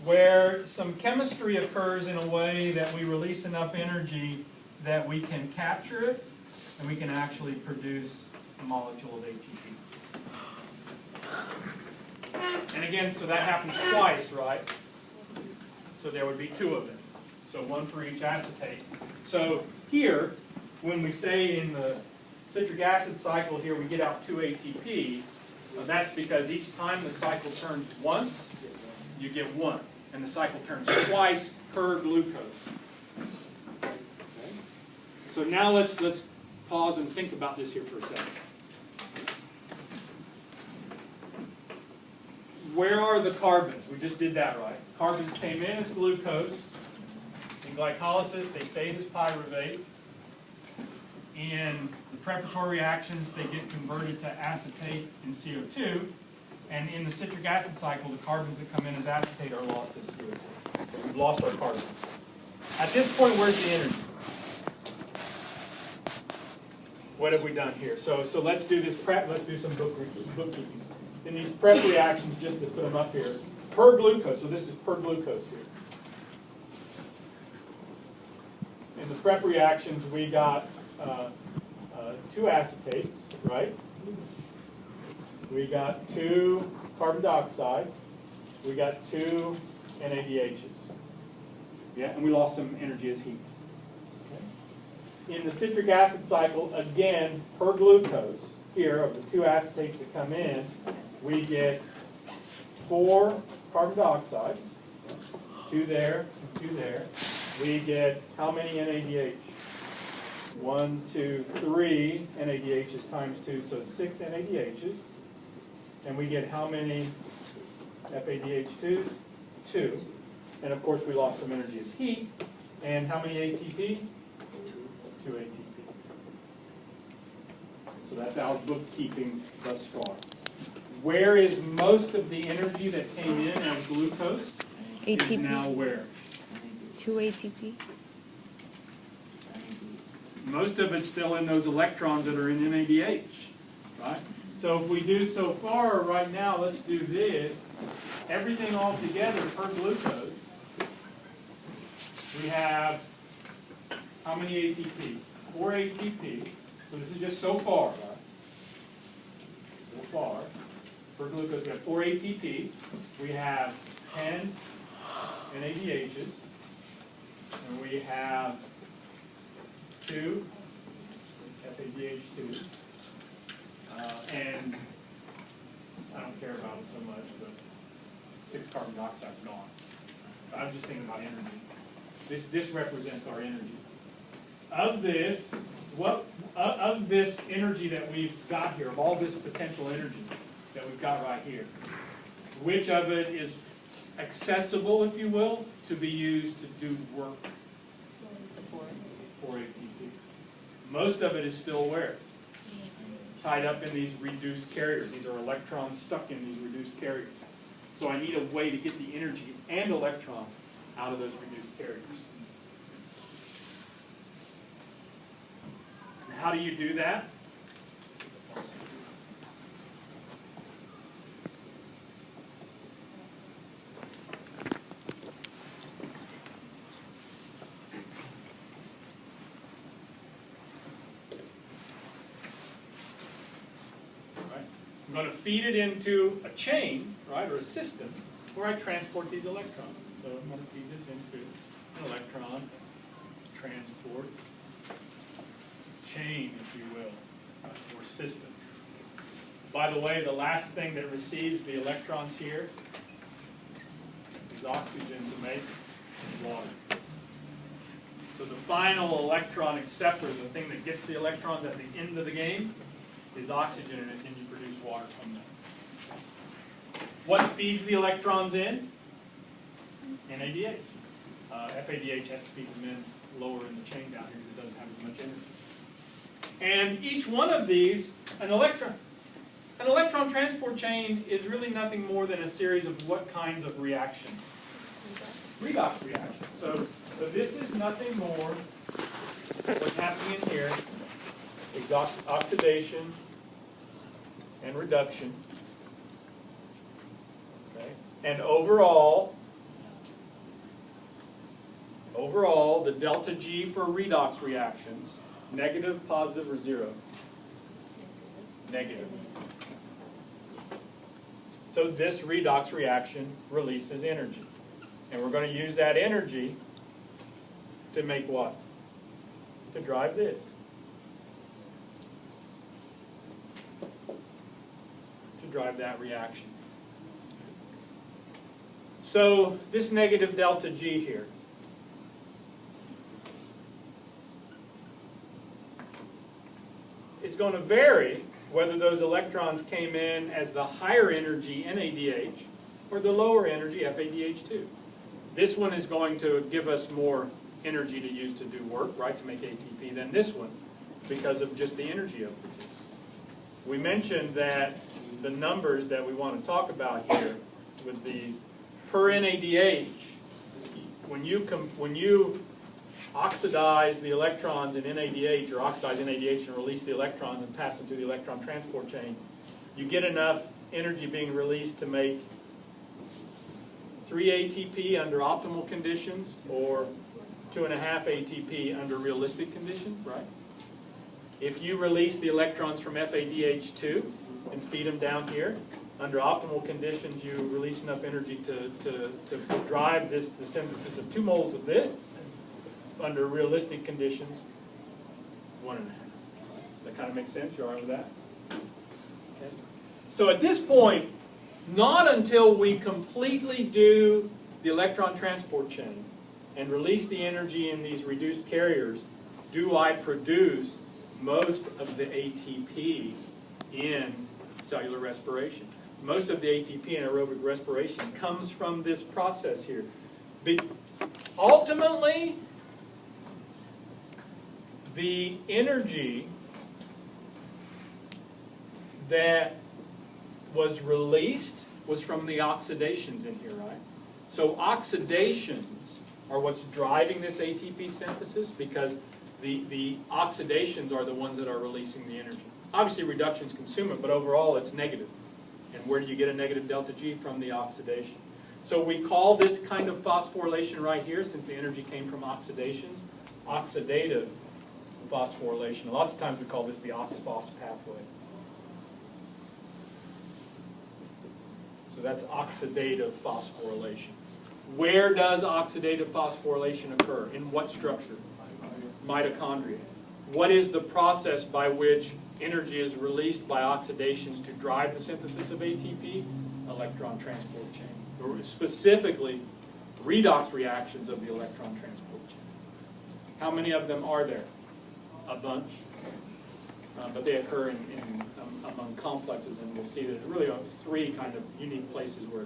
where some chemistry occurs in a way that we release enough energy that we can capture it and we can actually produce a molecule of ATP. And again, so that happens twice, right? So there would be two of them. So one for each acetate. So here, when we say in the citric acid cycle here we get out 2 ATP, that's because each time the cycle turns once, you get 1. And the cycle turns twice per glucose. Okay. So now let's pause and think about this here for a second. Where are the carbons? We just did that, right? Carbons came in as glucose. In glycolysis, they stayed as pyruvate. In the preparatory reactions, they get converted to acetate and CO2. And in the citric acid cycle, the carbons that come in as acetate are lost as CO2. We've lost our carbons. At this point, where's the energy? What have we done here? So let's do this prep. Let's do some bookkeeping. In these prep reactions, just to put them up here, per glucose. So this is per glucose here. In the prep reactions, we got 2 acetates, right? We got 2 carbon dioxides. We got 2 NADHs. Yeah, and we lost some energy as heat. Okay. In the citric acid cycle, again, per glucose, here, of the 2 acetates that come in, we get 4 carbon dioxides, 2 there and 2 there. We get how many NADH? 1, 2, 3 NADHs times 2, so 6 NADHs. And we get how many FADH2s? 2. And of course we lost some energy as heat. And how many ATP? 2 ATP. So that's our bookkeeping thus far. Where is most of the energy that came in as glucose? ATP. Is now where? 2 ATP. Most of it's still in those electrons that are in NADH, right? So if we do so far right now, let's do this. Everything all together per glucose, we have how many ATP? 4 ATP. So this is just so far, right? So far. Per glucose, we have 4 ATP. We have 10 NADHs. And we have 2 FADH2. And I don't care about it so much, but 6 carbon dioxide gone. I'm just thinking about energy. This represents our energy. Of this, of this energy that we've got here, of all this potential energy that we've got right here, which of it is accessible, if you will, to be used to do work? 4 ATP. Most of it is still where? Tied up in these reduced carriers. These are electrons stuck in these reduced carriers. So I need a way to get the energy and electrons out of those reduced carriers. And how do you do that? I'm going to feed it into a chain, right, or a system, where I transport these electrons. So I'm going to feed this into an electron transport chain, if you will, or system. By the way, the last thing that receives the electrons here is oxygen to make water. So the final electron acceptor, the thing that gets the electrons at the end of the game, is oxygen, and you produce water from that. What feeds the electrons in? NADH. FADH has to feed them in lower in the chain down here because it doesn't have as much energy. And each one of these, an electron transport chain is really nothing more than a series of what kinds of reactions? Redox reactions. So this is nothing more. What's happening in here is oxidation and reduction. Okay. And overall, overall, the delta G for redox reactions, negative, positive, or zero? Negative. So this redox reaction releases energy. And we're going to use that energy to make what? To drive this. To drive that reaction. So this negative delta G here, is going to vary whether those electrons came in as the higher energy NADH or the lower energy FADH2. This one is going to give us more energy to use to do work, right, to make ATP than this one because of just the energy of the two. We mentioned that the numbers that we want to talk about here with these per NADH, when you oxidize the electrons in NADH or oxidize NADH and release the electrons and pass them through the electron transport chain, you get enough energy being released to make 3 ATP under optimal conditions or 2.5 ATP under realistic conditions, right? If you release the electrons from FADH2 and feed them down here, under optimal conditions you release enough energy to drive the synthesis of 2 moles of this. Under realistic conditions, 1.5. That kind of makes sense? You all right with that? Okay. So at this point, not until we completely do the electron transport chain and release the energy in these reduced carriers do I produce most of the ATP in cellular respiration. Most of the ATP in aerobic respiration comes from this process here. Ultimately, the energy that was released was from the oxidations in here, right? So oxidations are what's driving this ATP synthesis because the oxidations are the ones that are releasing the energy. Obviously reductions consume it, but overall it's negative. And where do you get a negative delta G? From the oxidation. So we call this kind of phosphorylation right here, since the energy came from oxidations, oxidative phosphorylation. Lots of times we call this the ox-phos pathway. So that's oxidative phosphorylation. Where does oxidative phosphorylation occur? In what structure? Mitochondria. What is the process by which energy is released by oxidations to drive the synthesis of ATP? Electron transport chain. Or specifically, redox reactions of the electron transport chain. How many of them are there? A bunch. But they occur among complexes, and we'll see that there really are 3 kind of unique places where